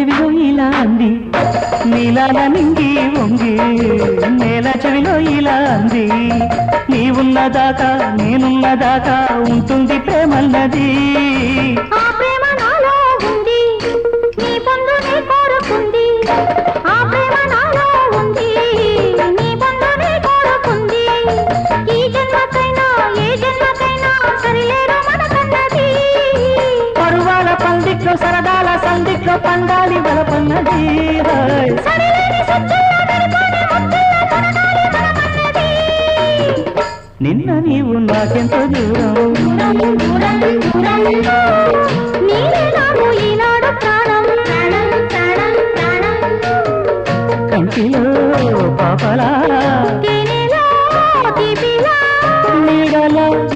చెవిలో ఇలా అంది నీలాల నింగి వంగి నేల చెవిలో ఇలా అంది నీవున్నదాకా నేనున్నదాకా ఉంటుంది ప్రేమన్నది ఆ ప్రేమ నాలో ఉంది నీ పొందుని కోరుకుంది ఆ ప్రేమ నాలో ఉంది నీ పొందుని కోరుకుంది ఈ జన్మకైనా ఏ జన్మకైనా సరిలేరు మనకన్నది పరువాల పందిట్లో సరదాల సందిట్లో పండాలి బలపన్నది సరిలేని సత్తుల్లో మెరుపుని ముద్దుల్లో తొనగాలి మనమన్నది నిన్న నీవు నాకెంతో దూరం నీవే నాకు ఈనాడు ప్రాణం ప్రాణం ప్రాణం ప్రాణం కంటిలో పాపలా తేనెలో తీపిలా నీడలో